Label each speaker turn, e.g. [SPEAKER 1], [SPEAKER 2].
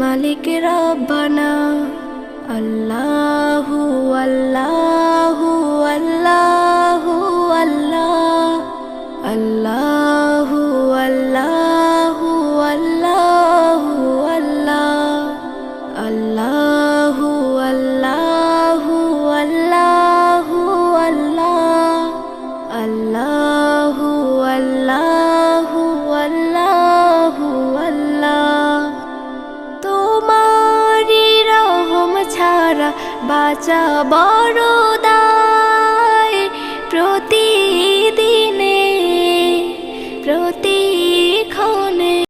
[SPEAKER 1] মালিক রব্বানা। আল্লাহু আল্লাহু আল্লাহু আল্লাহ, আল্লাহু আল্লাহু আল্লাহু আল্লাহ, আল্লাহু আল্লাহু আল্লাহু আল্লাহ, আল্লাহু আল্লাহু আল্লাহু আল্লাহ। তোমারি রহম ছাড়া বাঁচা